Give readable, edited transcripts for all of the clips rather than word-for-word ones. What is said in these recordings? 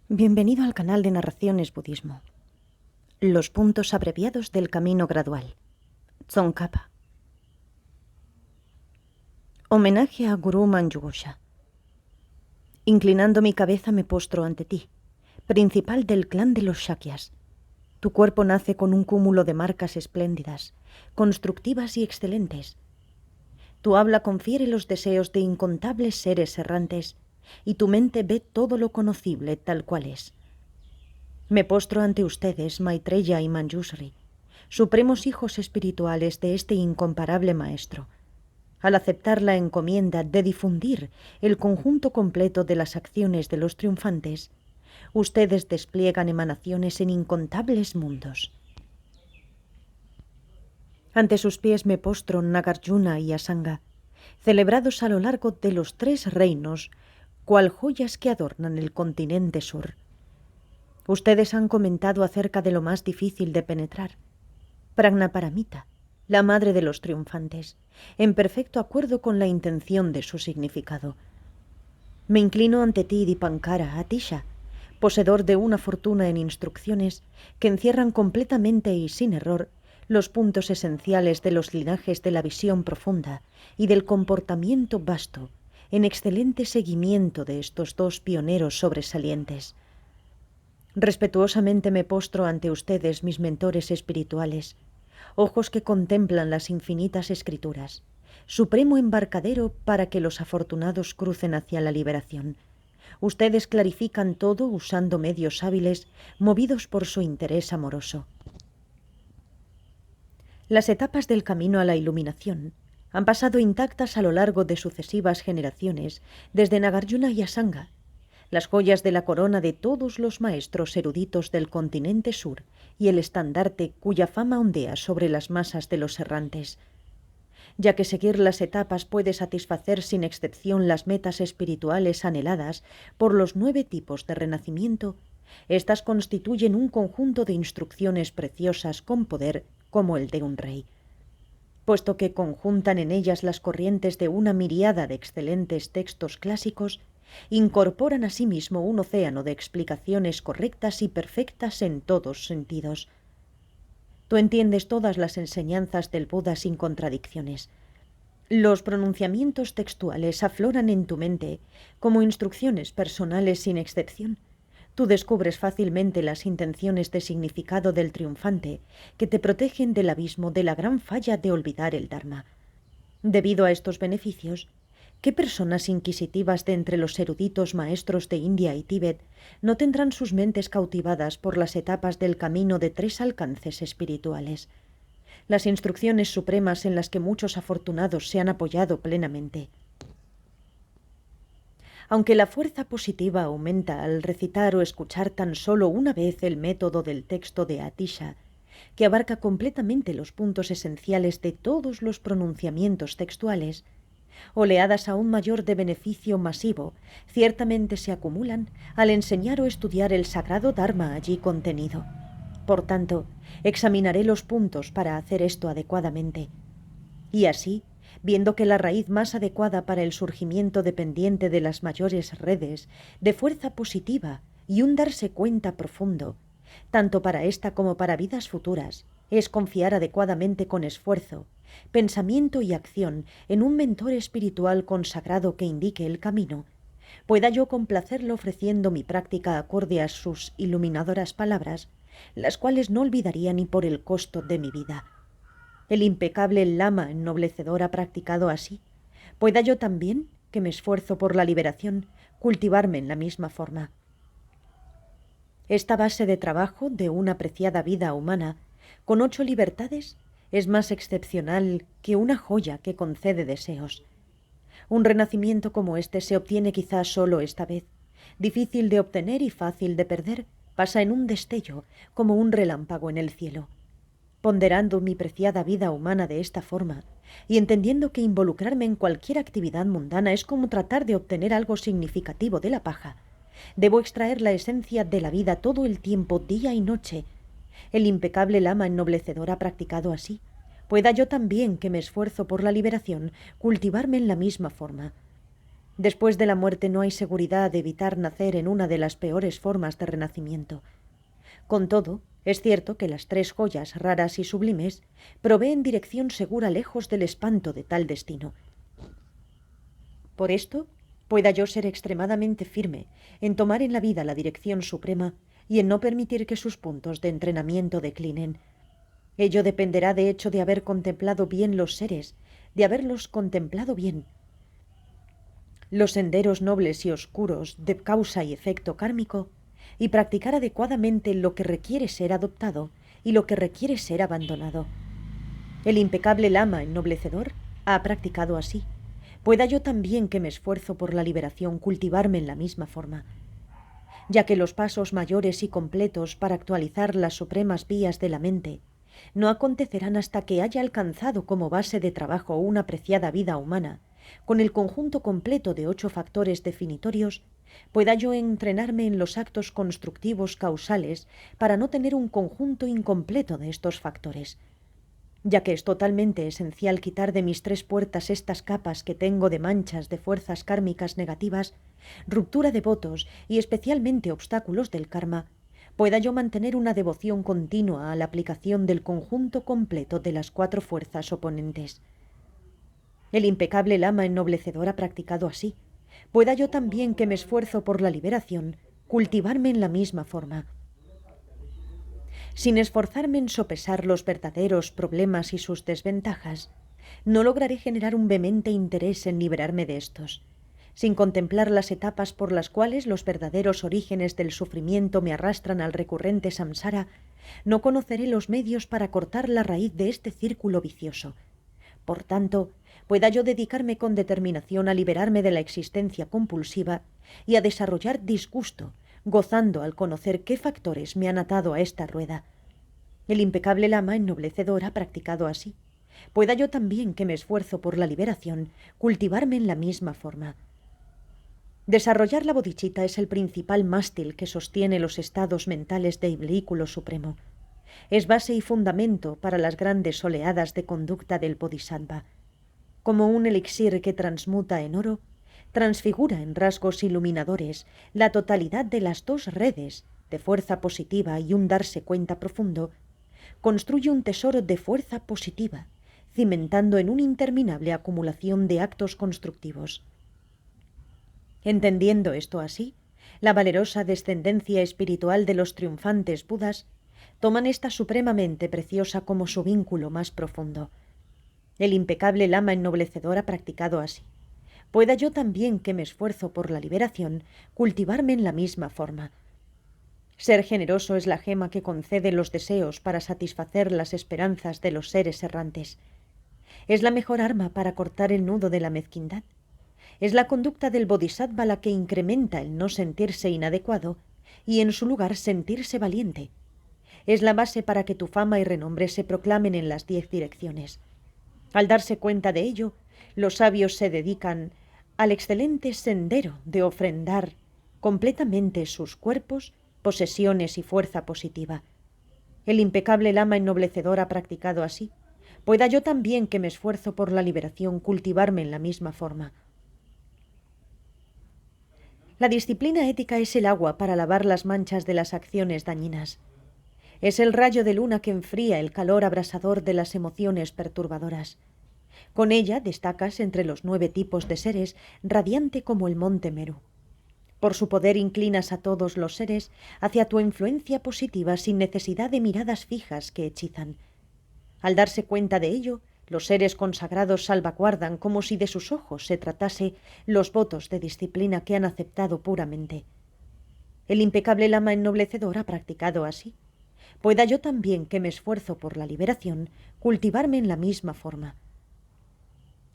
Bienvenido al canal de Narraciones Budismo. Los puntos abreviados del camino gradual. Tsongkhapa. Homenaje a Guru Manjughosha. Inclinando mi cabeza me postro ante ti, principal del clan de los Shakyas. Tu cuerpo nace con un cúmulo de marcas espléndidas, constructivas y excelentes. Tu habla confiere los deseos de incontables seres errantes, y tu mente ve todo lo conocible tal cual es. Me postro ante ustedes, Maitreya y Manjushri, supremos hijos espirituales de este incomparable maestro, al aceptar la encomienda de difundir el conjunto completo de las acciones de los triunfantes. Ustedes despliegan emanaciones en incontables mundos. Ante sus pies me postro Nagarjuna y Asanga, celebrados a lo largo de los 3 reinos, cual joyas que adornan el continente sur. Ustedes han comentado acerca de lo más difícil de penetrar, Prajnaparamita, la madre de los triunfantes, en perfecto acuerdo con la intención de su significado. Me inclino ante ti, Dipankara Atisha, poseedor de una fortuna en instrucciones que encierran completamente y sin error los puntos esenciales de los linajes de la visión profunda y del comportamiento vasto, en excelente seguimiento de estos 2 pioneros sobresalientes. Respetuosamente me postro ante ustedes, mis mentores espirituales, ojos que contemplan las infinitas escrituras, supremo embarcadero para que los afortunados crucen hacia la liberación. Ustedes clarifican todo usando medios hábiles, movidos por su interés amoroso. Las etapas del camino a la iluminación han pasado intactas a lo largo de sucesivas generaciones, desde Nagarjuna y Asanga, las joyas de la corona de todos los maestros eruditos del continente sur y el estandarte cuya fama ondea sobre las masas de los errantes. Ya que seguir las etapas puede satisfacer sin excepción las metas espirituales anheladas por los 9 tipos de renacimiento, éstas constituyen un conjunto de instrucciones preciosas con poder como el de un rey. Puesto que conjuntan en ellas las corrientes de una miríada de excelentes textos clásicos, incorporan asimismo un océano de explicaciones correctas y perfectas en todos sentidos. Tú entiendes todas las enseñanzas del Buda sin contradicciones. Los pronunciamientos textuales afloran en tu mente como instrucciones personales sin excepción. Tú descubres fácilmente las intenciones de significado del triunfante que te protegen del abismo de la gran falla de olvidar el Dharma. Debido a estos beneficios, ¿qué personas inquisitivas de entre los eruditos maestros de India y Tíbet no tendrán sus mentes cautivadas por las etapas del camino de 3 alcances espirituales? Las instrucciones supremas en las que muchos afortunados se han apoyado plenamente. Aunque la fuerza positiva aumenta al recitar o escuchar tan solo una vez el método del texto de Atisha, que abarca completamente los puntos esenciales de todos los pronunciamientos textuales, oleadas aún mayor de beneficio masivo ciertamente se acumulan al enseñar o estudiar el sagrado Dharma allí contenido. Por tanto, examinaré los puntos para hacer esto adecuadamente. Y así, viendo que la raíz más adecuada para el surgimiento dependiente de las mayores redes de fuerza positiva y un darse cuenta profundo, tanto para esta como para vidas futuras, es confiar adecuadamente con esfuerzo, pensamiento y acción en un mentor espiritual consagrado que indique el camino, pueda yo complacerlo ofreciendo mi práctica acorde a sus iluminadoras palabras, las cuales no olvidaría ni por el costo de mi vida. El impecable lama ennoblecedor ha practicado así. Pueda yo también, que me esfuerzo por la liberación, cultivarme en la misma forma. Esta base de trabajo de una apreciada vida humana, con 8 libertades, es más excepcional que una joya que concede deseos. Un renacimiento como este se obtiene quizás solo esta vez. Difícil de obtener y fácil de perder, pasa en un destello, como un relámpago en el cielo. Ponderando mi preciada vida humana de esta forma, y entendiendo que involucrarme en cualquier actividad mundana es como tratar de obtener algo significativo de la paja, debo extraer la esencia de la vida todo el tiempo, día y noche. El impecable lama ennoblecedor ha practicado así. Pueda yo también, que me esfuerzo por la liberación, cultivarme en la misma forma. Después de la muerte no hay seguridad de evitar nacer en una de las peores formas de renacimiento. Con todo, es cierto que las 3 joyas raras y sublimes proveen dirección segura lejos del espanto de tal destino. Por esto, pueda yo ser extremadamente firme en tomar en la vida la dirección suprema y en no permitir que sus puntos de entrenamiento declinen. Ello dependerá de hecho de haber contemplado bien los seres, de haberlos contemplado bien. Los senderos nobles y oscuros de causa y efecto kármico, y practicar adecuadamente lo que requiere ser adoptado y lo que requiere ser abandonado. El impecable lama ennoblecedor ha practicado así. Pueda yo también, que me esfuerzo por la liberación, cultivarme en la misma forma, ya que los pasos mayores y completos para actualizar las supremas vías de la mente no acontecerán hasta que haya alcanzado como base de trabajo una apreciada vida humana, con el conjunto completo de 8 factores definitorios, pueda yo entrenarme en los actos constructivos causales para no tener un conjunto incompleto de estos factores, ya que es totalmente esencial quitar de mis 3 puertas estas capas que tengo de manchas de fuerzas kármicas negativas, ruptura de votos y especialmente obstáculos del karma, pueda yo mantener una devoción continua a la aplicación del conjunto completo de las 4 fuerzas oponentes. El impecable lama ennoblecedor ha practicado así. Pueda yo también, que me esfuerzo por la liberación, cultivarme en la misma forma. Sin esforzarme en sopesar los verdaderos problemas y sus desventajas, no lograré generar un vehemente interés en liberarme de estos. Sin contemplar las etapas por las cuales los verdaderos orígenes del sufrimiento me arrastran al recurrente samsara, no conoceré los medios para cortar la raíz de este círculo vicioso. Por tanto, pueda yo dedicarme con determinación a liberarme de la existencia compulsiva y a desarrollar disgusto, gozando al conocer qué factores me han atado a esta rueda. El impecable lama ennoblecedor ha practicado así. Pueda yo también, que me esfuerzo por la liberación, cultivarme en la misma forma. Desarrollar la bodhicitta es el principal mástil que sostiene los estados mentales del vehículo supremo. Es base y fundamento para las grandes oleadas de conducta del bodhisattva. Como un elixir que transmuta en oro, transfigura en rasgos iluminadores la totalidad de las 2 redes de fuerza positiva y un darse cuenta profundo, construye un tesoro de fuerza positiva, cimentando en una interminable acumulación de actos constructivos. Entendiendo esto así, la valerosa descendencia espiritual de los triunfantes Budas toman esta supremamente preciosa como su vínculo más profundo. El impecable lama ennoblecedor ha practicado así. Pueda yo también, que me esfuerzo por la liberación, cultivarme en la misma forma. Ser generoso es la gema que concede los deseos para satisfacer las esperanzas de los seres errantes. Es la mejor arma para cortar el nudo de la mezquindad. Es la conducta del bodhisattva la que incrementa el no sentirse inadecuado y en su lugar sentirse valiente. Es la base para que tu fama y renombre se proclamen en las 10 direcciones. Al darse cuenta de ello, los sabios se dedican al excelente sendero de ofrendar completamente sus cuerpos, posesiones y fuerza positiva. El impecable lama ennoblecedor ha practicado así. Pueda yo también, que me esfuerzo por la liberación, cultivarme en la misma forma. La disciplina ética es el agua para lavar las manchas de las acciones dañinas. Es el rayo de luna que enfría el calor abrasador de las emociones perturbadoras. Con ella destacas entre los 9 tipos de seres, radiante como el monte Meru. Por su poder inclinas a todos los seres hacia tu influencia positiva sin necesidad de miradas fijas que hechizan. Al darse cuenta de ello, los seres consagrados salvaguardan como si de sus ojos se tratase los votos de disciplina que han aceptado puramente. El impecable lama ennoblecedor ha practicado así. Pueda yo también, que me esfuerzo por la liberación, cultivarme en la misma forma.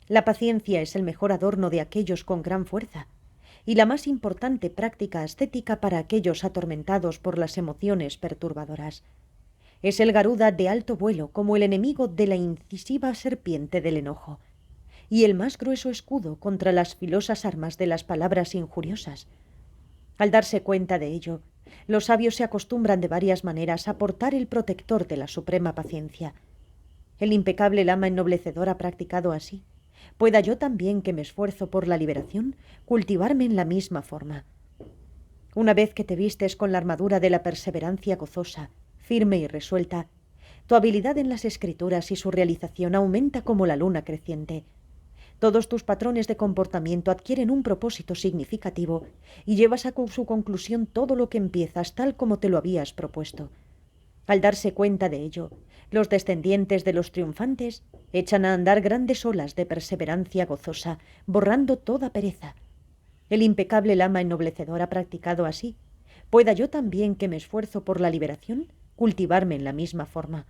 La paciencia es el mejor adorno de aquellos con gran fuerza y la más importante práctica ascética para aquellos atormentados por las emociones perturbadoras. Es el garuda de alto vuelo como el enemigo de la incisiva serpiente del enojo y el más grueso escudo contra las filosas armas de las palabras injuriosas. Al darse cuenta de ello, los sabios se acostumbran de varias maneras a portar el protector de la suprema paciencia. El impecable lama ennoblecedor ha practicado así. pueda yo también, que me esfuerzo por la liberación, cultivarme en la misma forma. Una vez que te vistes con la armadura de la perseverancia gozosa, firme y resuelta, tu habilidad en las escrituras y su realización aumenta como la luna creciente. Todos tus patrones de comportamiento adquieren un propósito significativo y llevas a su conclusión todo lo que empiezas tal como te lo habías propuesto. Al darse cuenta de ello, los descendientes de los triunfantes echan a andar grandes olas de perseverancia gozosa, borrando toda pereza. El impecable lama ennoblecedor ha practicado así. ¿Pueda yo también, que me esfuerzo por la liberación, cultivarme en la misma forma?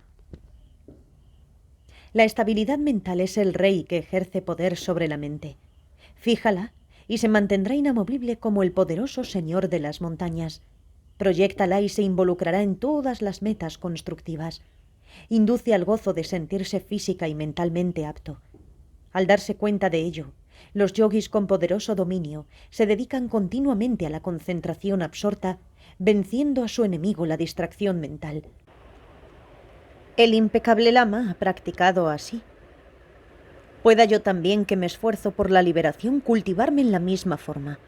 La estabilidad mental es el rey que ejerce poder sobre la mente. Fíjala y se mantendrá inamovible como el poderoso señor de las montañas. Proyéctala y se involucrará en todas las metas constructivas. Induce al gozo de sentirse física y mentalmente apto. Al darse cuenta de ello, los yogis con poderoso dominio se dedican continuamente a la concentración absorta, venciendo a su enemigo, la distracción mental. El impecable lama ha practicado así. ¿Pueda yo también, que me esfuerzo por la liberación, cultivarme en la misma forma?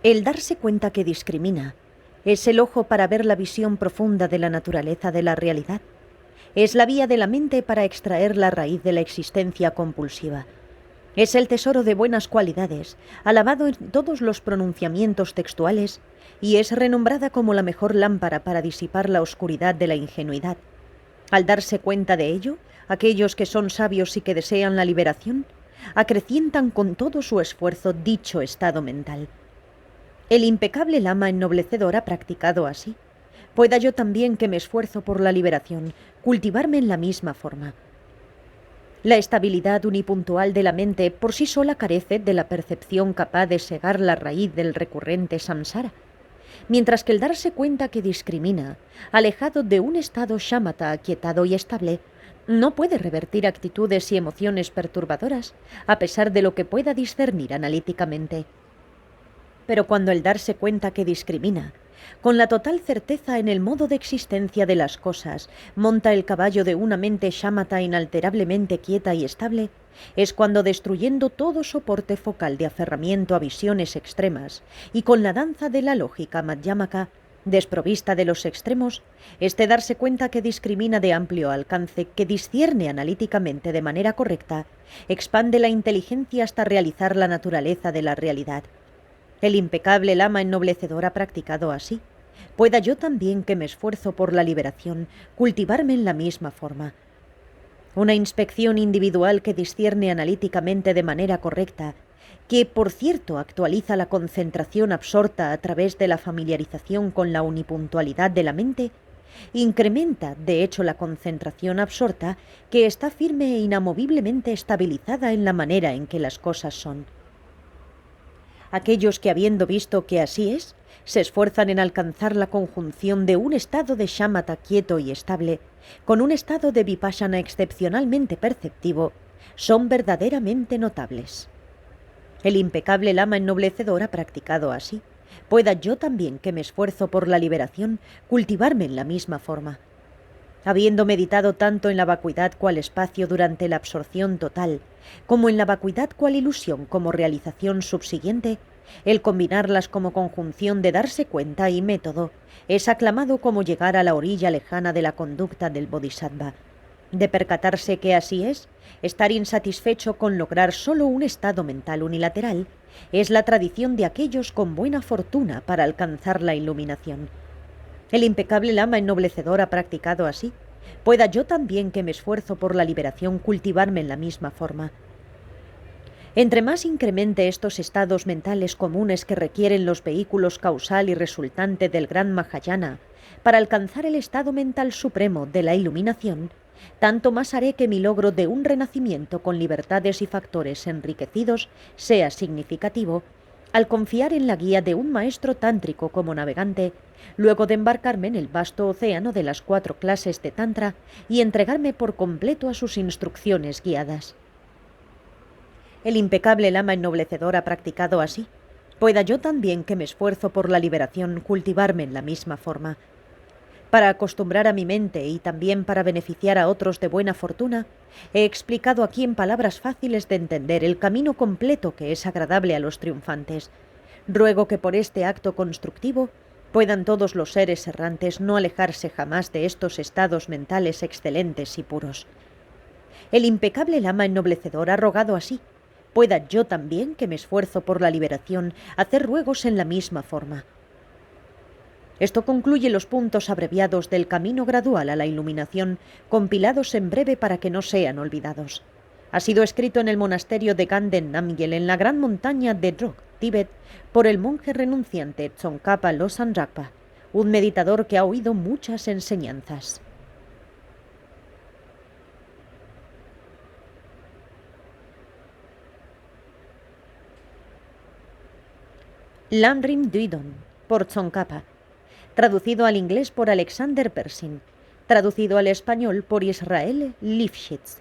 El darse cuenta que discrimina es el ojo para ver la visión profunda de la naturaleza de la realidad. Es la vía de la mente para extraer la raíz de la existencia compulsiva. Es el tesoro de buenas cualidades, alabado en todos los pronunciamientos textuales, y es renombrada como la mejor lámpara para disipar la oscuridad de la ingenuidad. Al darse cuenta de ello, aquellos que son sabios y que desean la liberación, acrecientan con todo su esfuerzo dicho estado mental. El impecable lama ennoblecedor ha practicado así. Pueda yo también, que me esfuerzo por la liberación, cultivarme en la misma forma. La estabilidad unipuntual de la mente por sí sola carece de la percepción capaz de segar la raíz del recurrente samsara, mientras que el darse cuenta que discrimina, alejado de un estado shamatha aquietado y estable, no puede revertir actitudes y emociones perturbadoras, a pesar de lo que pueda discernir analíticamente. Pero cuando el darse cuenta que discrimina, con la total certeza en el modo de existencia de las cosas, monta el caballo de una mente shamatha inalterablemente quieta y estable, es cuando, destruyendo todo soporte focal de aferramiento a visiones extremas y con la danza de la lógica madhyamaka, desprovista de los extremos, este darse cuenta que discrimina de amplio alcance, que discierne analíticamente de manera correcta, expande la inteligencia hasta realizar la naturaleza de la realidad. El impecable lama ennoblecedor ha practicado así. Pueda yo también, que me esfuerzo por la liberación, cultivarme en la misma forma. Una inspección individual que discierne analíticamente de manera correcta, que por cierto actualiza la concentración absorta a través de la familiarización con la unipuntualidad de la mente, incrementa de hecho la concentración absorta, que está firme e inamoviblemente estabilizada en la manera en que las cosas son. Aquellos que, habiendo visto que así es, se esfuerzan en alcanzar la conjunción de un estado de shamatha quieto y estable con un estado de vipassana excepcionalmente perceptivo, son verdaderamente notables. El impecable lama ennoblecedor ha practicado así. Pueda yo también, que me esfuerzo por la liberación, cultivarme en la misma forma. Habiendo meditado tanto en la vacuidad cual espacio durante la absorción total, como en la vacuidad cual ilusión como realización subsiguiente, el combinarlas como conjunción de darse cuenta y método es aclamado como llegar a la orilla lejana de la conducta del bodhisattva. De percatarse que así es, estar insatisfecho con lograr solo un estado mental unilateral, es la tradición de aquellos con buena fortuna para alcanzar la iluminación. El impecable lama ennoblecedor ha practicado así. Pueda yo también, que me esfuerzo por la liberación, cultivarme en la misma forma. Entre más incremente estos estados mentales comunes que requieren los vehículos causal y resultante del gran Mahayana para alcanzar el estado mental supremo de la iluminación, tanto más haré que mi logro de un renacimiento con libertades y factores enriquecidos sea significativo, al confiar en la guía de un maestro tántrico como navegante, luego de embarcarme en el vasto océano de las 4 clases de Tantra y entregarme por completo a sus instrucciones guiadas. El impecable lama ennoblecedor ha practicado así. Pueda yo también, que me esfuerzo por la liberación, cultivarme en la misma forma. Para acostumbrar a mi mente y también para beneficiar a otros de buena fortuna, he explicado aquí en palabras fáciles de entender el camino completo que es agradable a los triunfantes. Ruego que por este acto constructivo puedan todos los seres errantes no alejarse jamás de estos estados mentales excelentes y puros. El impecable lama ennoblecedor ha rogado así. Pueda yo también, que me esfuerzo por la liberación, hacer ruegos en la misma forma. Esto concluye los puntos abreviados del camino gradual a la iluminación, compilados en breve para que no sean olvidados. Ha sido escrito en el monasterio de Ganden Namgyel, en la gran montaña de Drog, Tíbet, por el monje renunciante Tsongkhapa Losang Rakpa, un meditador que ha oído muchas enseñanzas. Lamrim Duidon, por Tsongkhapa. Traducido al inglés por Alexander Pershing. Traducido al español por Israel Lifshitz.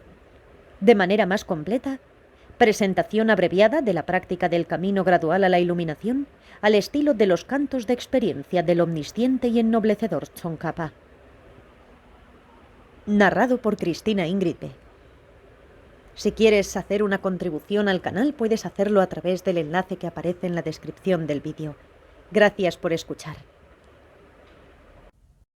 De manera más completa, presentación abreviada de la práctica del camino gradual a la iluminación al estilo de los cantos de experiencia del omnisciente y ennoblecedor Tsongkhapa. Narrado por Cristina Ingrid. Si quieres hacer una contribución al canal, puedes hacerlo a través del enlace que aparece en la descripción del vídeo. Gracias por escuchar.